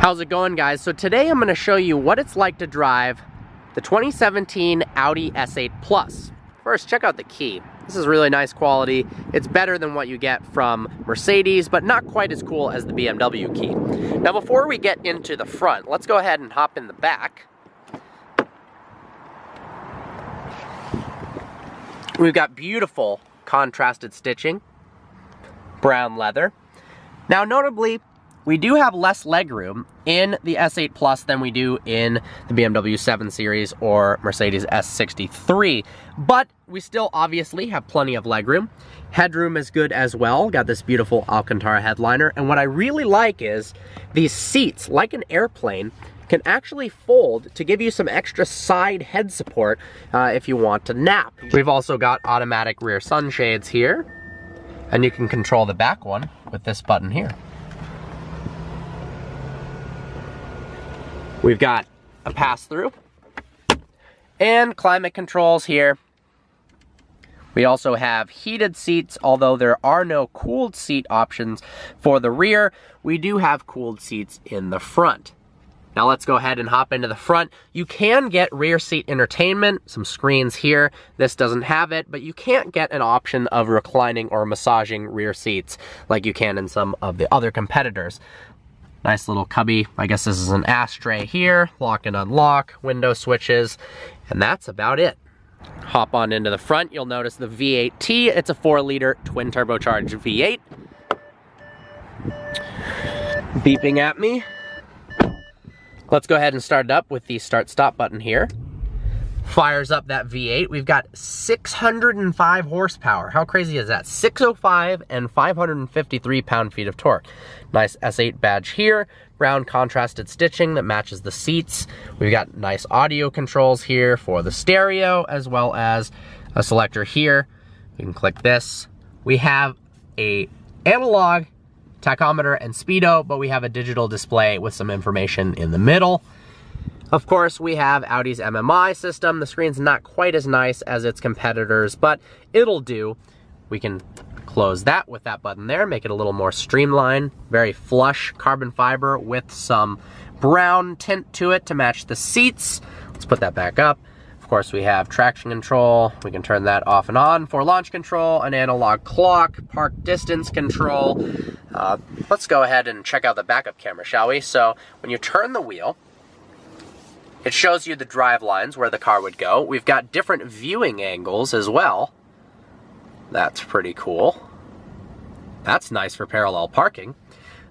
How's it going, guys? So today I'm going to show you what it's like to drive the 2017 Audi S8 Plus. First, check out the key. This is really nice quality. It's better than what you get from Mercedes, but not quite as cool as the BMW key. Now, before we get into the front, let's go ahead and hop in the back. We've got beautiful contrasted stitching, brown leather. Now, notably, we do have less legroom in the S8 Plus than we do in the BMW 7 Series or Mercedes S63, but we still obviously have plenty of legroom. Headroom is good as well. Got this beautiful Alcantara headliner, and what I really like is these seats, like an airplane, can actually fold to give you some extra side head support if you want to nap. We've also got automatic rear sunshades here, and you can control the back one with this button here. We've got a pass-through and climate controls here. We also have heated seats, although there are no cooled seat options for the rear. We do have cooled seats in the front. Now let's go ahead and hop into the front. You can get rear seat entertainment, some screens here. This doesn't have it, but you can't get an option of reclining or massaging rear seats like you can in some of the other competitors. Nice little cubby. I guess this is an ashtray here. Lock and unlock, window switches, and that's about it. Hop on into the front. You'll notice the V8T. It's a 4-liter twin turbocharged V8. Beeping at me. Let's go ahead and start it up with the start-stop button here. Fires up that V8. We've got 605 horsepower. How crazy is that? 605 and 553 pound-feet of torque. Nice S8 badge here. Brown contrasted stitching that matches the seats. We've got nice audio controls here for the stereo, as well as a selector here. You can click this. We have a analog tachometer and speedo, but we have a digital display with some information in the middle. Of course, we have Audi's MMI system. The screen's not quite as nice as its competitors, but it'll do. We can close that with that button there, make it a little more streamlined. Very flush carbon fiber with some brown tint to it to match the seats. Let's put that back up. Of course, we have traction control. We can turn that off and on for launch control, an analog clock, park distance control. Let's go ahead and check out the backup camera, shall we? So when you turn the wheel, it shows you the drive lines where the car would go. We've got different viewing angles as well. That's pretty cool. That's nice for parallel parking.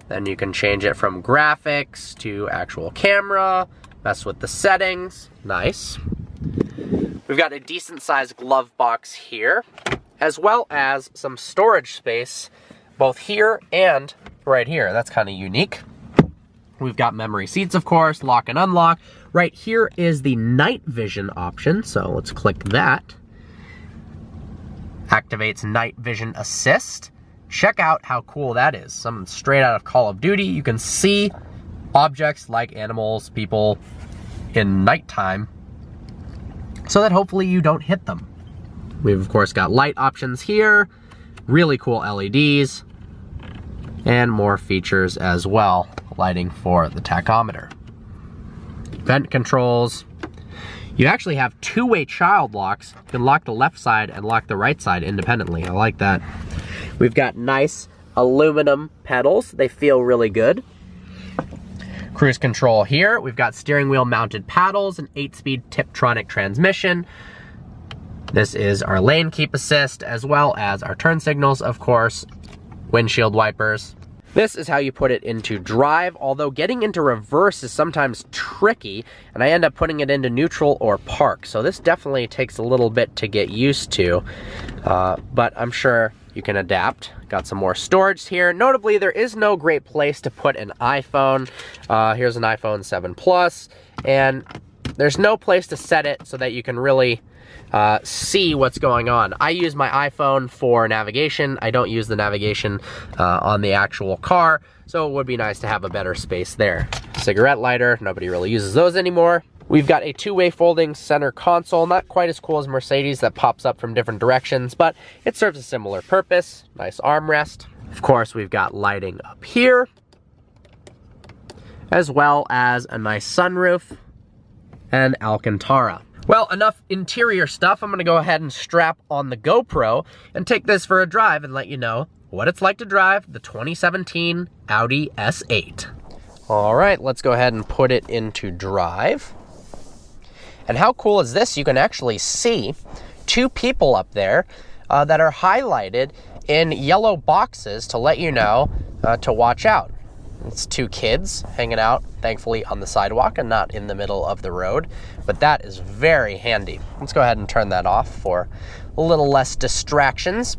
Then you can change it from graphics to actual camera, mess with the settings. Nice. We've got a decent sized glove box here, as well as some storage space both here and right here. That's kind of unique. We've got memory seats, of course, lock and unlock. Right here is the night vision option, so let's click that. Activates night vision assist. Check out how cool that is. Something straight out of Call of Duty. You can see objects like animals, people in nighttime, so that hopefully you don't hit them. We've, of course, got light options here, really cool LEDs, and more features as well. Lighting for the tachometer. Vent controls. You actually have two-way child locks. You can lock the left side and lock the right side independently. I like that. We've got nice aluminum pedals. They feel really good. Cruise control here. We've got steering wheel mounted paddles, an 8-speed Tiptronic transmission. This is our lane keep assist, as well as our turn signals, of course, windshield wipers. This is how you put it into drive, although getting into reverse is sometimes tricky, and I end up putting it into neutral or park. So this definitely takes a little bit to get used to, but I'm sure you can adapt. Got some more storage here. Notably, there is no great place to put an iPhone. Here's an iPhone 7 Plus, and there's no place to set it so that you can really see what's going on. I use my iPhone for navigation. I don't use the navigation on the actual car, so it would be nice to have a better space there. Cigarette lighter, nobody really uses those anymore. We've got a two-way folding center console, not quite as cool as Mercedes that pops up from different directions, but it serves a similar purpose. Nice armrest. Of course, we've got lighting up here. as well as a nice sunroof and Alcantara. Well, enough interior stuff. I'm gonna go ahead and strap on the GoPro and take this for a drive and let you know what it's like to drive the 2017 Audi S8. All right, let's go ahead and put it into drive. And how cool is this? You can actually see two people up there that are highlighted in yellow boxes to let you know to watch out. It's two kids hanging out, thankfully, on the sidewalk and not in the middle of the road, but that is very handy. Let's go ahead and turn that off for a little less distractions.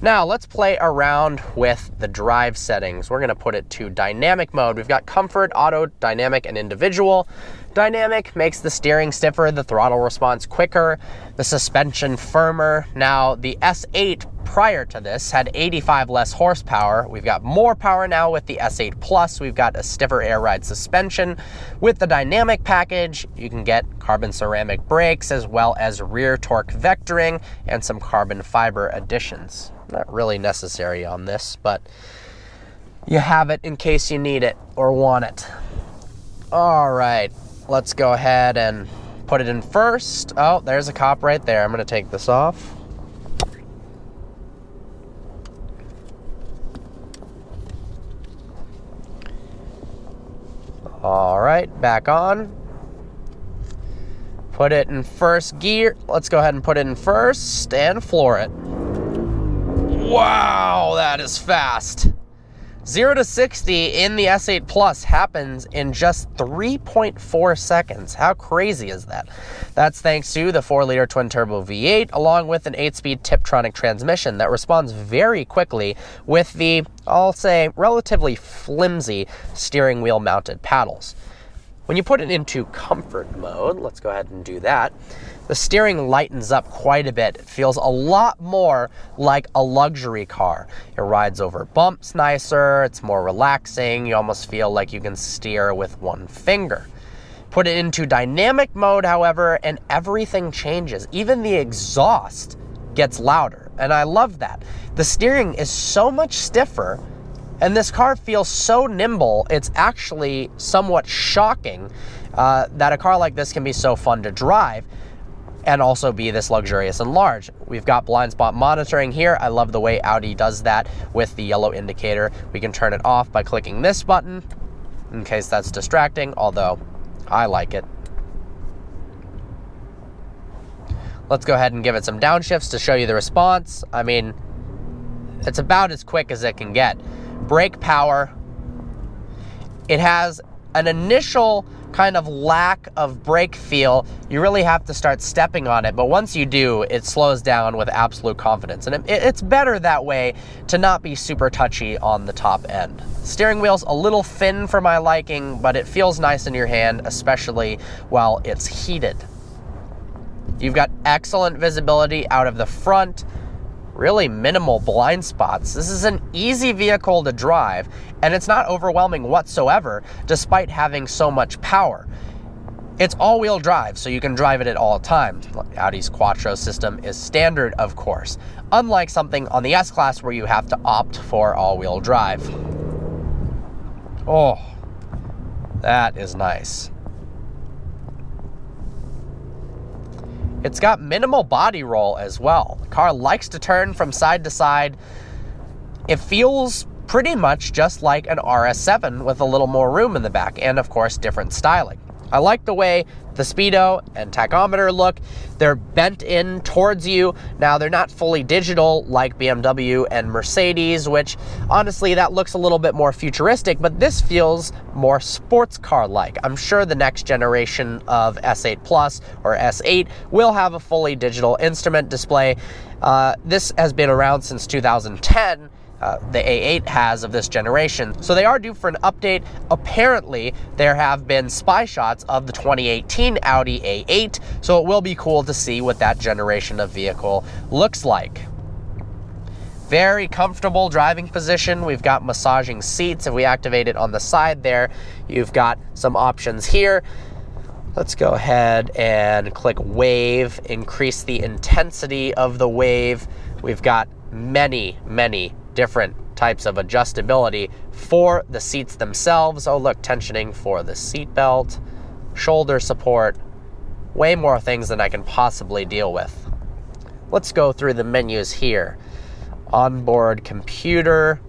Now, let's play around with the drive settings. We're gonna put it to dynamic mode. We've got comfort, auto, dynamic, and individual. Dynamic makes the steering stiffer, the throttle response quicker, the suspension firmer. Now, the S8 prior to this had 85 less horsepower. We've got more power now with the S8 Plus. We've got a stiffer air ride suspension. With the dynamic package, you can get carbon ceramic brakes as well as rear torque vectoring and some carbon fiber additions. Not really necessary on this, but you have it in case you need it or want it. All right, let's go ahead and put it in first. Oh, there's a cop right there. I'm gonna take this off. All right, back on. Put it in first gear. Let's go ahead and put it in first and floor it. Wow, that is fast. 0 to 60 in the S8 Plus happens in just 3.4 seconds. How crazy is that? That's thanks to the 4-liter twin-turbo V8, along with an 8-speed Tiptronic transmission that responds very quickly with the, I'll say, relatively flimsy steering wheel mounted paddles. When you put it into comfort mode, let's go ahead and do that, the steering lightens up quite a bit. It feels a lot more like a luxury car. It rides over bumps nicer, it's more relaxing, you almost feel like you can steer with one finger. Put it into dynamic mode, however, and everything changes. Even the exhaust gets louder, and I love that. The steering is so much stiffer, and this car feels so nimble, it's actually somewhat shocking that a car like this can be so fun to drive and also be this luxurious and large. We've got blind spot monitoring here. I love the way Audi does that with the yellow indicator. We can turn it off by clicking this button in case that's distracting, although I like it. Let's go ahead and give it some downshifts to show you the response. I mean, it's about as quick as it can get. Brake power, it has an initial kind of lack of brake feel. You really have to start stepping on it, but once you do, it slows down with absolute confidence. And it's better that way to not be super touchy on the top end. Steering wheel's a little thin for my liking, but it feels nice in your hand, especially while it's heated. You've got excellent visibility out of the front, really minimal blind spots. This is an easy vehicle to drive, and it's not overwhelming whatsoever, despite having so much power. It's all-wheel drive, so you can drive it at all times. Audi's Quattro system is standard, of course, unlike something on the S-Class where you have to opt for all-wheel drive. Oh, that is nice. It's got minimal body roll as well. The car likes to turn from side to side. It feels pretty much just like an RS7 with a little more room in the back and, of course, different styling. I like the way the speedo and tachometer look. They're bent in towards you. Now, they're not fully digital like BMW and Mercedes, which honestly, that looks a little bit more futuristic, but this feels more sports car-like. I'm sure the next generation of S8 Plus or S8 will have a fully digital instrument display. This has been around since 2010. The A8 has of this generation. So they are due for an update. Apparently, there have been spy shots of the 2018 Audi A8, so it will be cool to see what that generation of vehicle looks like. Very comfortable driving position. We've got massaging seats. If we activate it on the side there, you've got some options here. Let's go ahead and click wave, increase the intensity of the wave. We've got many different types of adjustability for the seats themselves. Oh look, tensioning for the seat belt, shoulder support, way more things than I can possibly deal with. Let's go through the menus here. Onboard computer.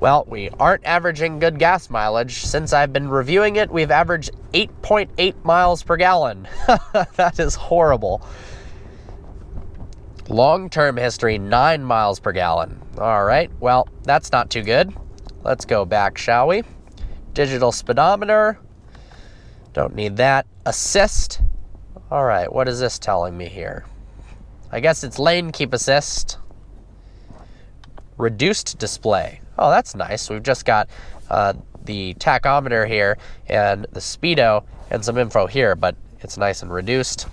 Well, we aren't averaging good gas mileage. Since I've been reviewing it, we've averaged 8.8 miles per gallon. That is horrible. Long-term history, 9 miles per gallon. All right, well, that's not too good. Let's go back, shall we? Digital speedometer. Don't need that. Assist. All right, what is this telling me here? I guess it's lane keep assist. Reduced display. Oh, that's nice. We've just got the tachometer here and the speedo and some info here, but it's nice and reduced.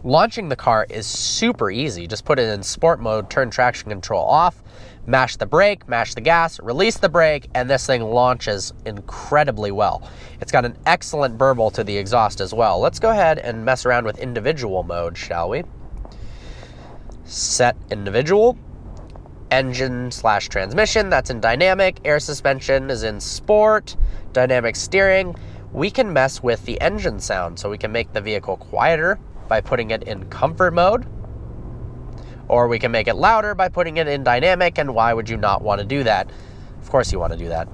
Launching the car is super easy. Just put it in sport mode, turn traction control off, mash the brake, mash the gas, release the brake, and this thing launches incredibly well. It's got an excellent burble to the exhaust as well. Let's go ahead and mess around with individual mode, shall we? Set individual. Engine/transmission, that's in dynamic. Air suspension is in sport. Dynamic steering. We can mess with the engine sound, so we can make the vehicle quieter by putting it in comfort mode, or we can make it louder by putting it in dynamic. And why would you not want to do that? Of course you want to do that.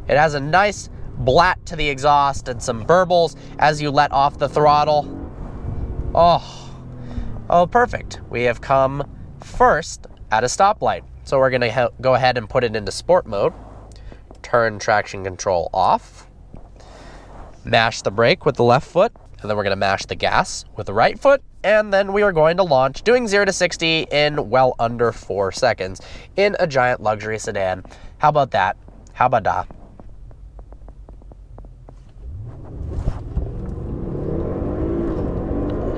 It has a nice blat to the exhaust and some burbles as you let off the throttle. Oh, perfect. We have come first at a stoplight. So we're going to go ahead and put it into sport mode. Turn traction control off. Mash the brake with the left foot. And then we're going to mash the gas with the right foot. And then we are going to launch, doing 0 to 60 in well under 4 seconds in a giant luxury sedan. How about that? How about that?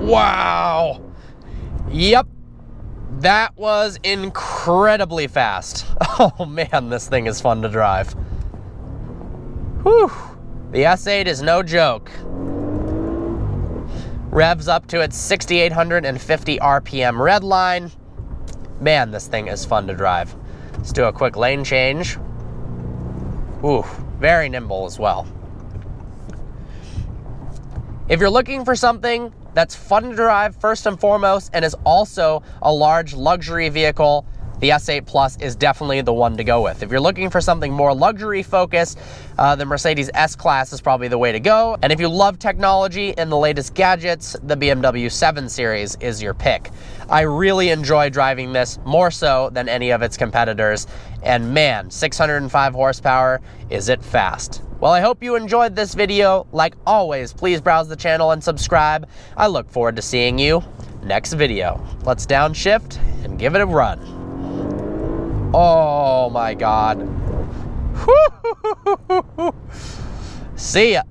Wow. Yep. That was incredibly fast. Oh man, this thing is fun to drive. Whew. The S8 is no joke. Revs up to its 6,850 RPM red line. Man, this thing is fun to drive. Let's do a quick lane change. Ooh, very nimble as well. If you're looking for something that's fun to drive first and foremost and is also a large luxury vehicle, the S8 Plus is definitely the one to go with. If you're looking for something more luxury focused, the Mercedes S-Class is probably the way to go. And if you love technology and the latest gadgets, the BMW 7 Series is your pick. I really enjoy driving this, more so than any of its competitors. And man, 605 horsepower, is it fast. Well, I hope you enjoyed this video. Like always, please browse the channel and subscribe. I look forward to seeing you next video. Let's downshift and give it a run. Oh my God. See ya.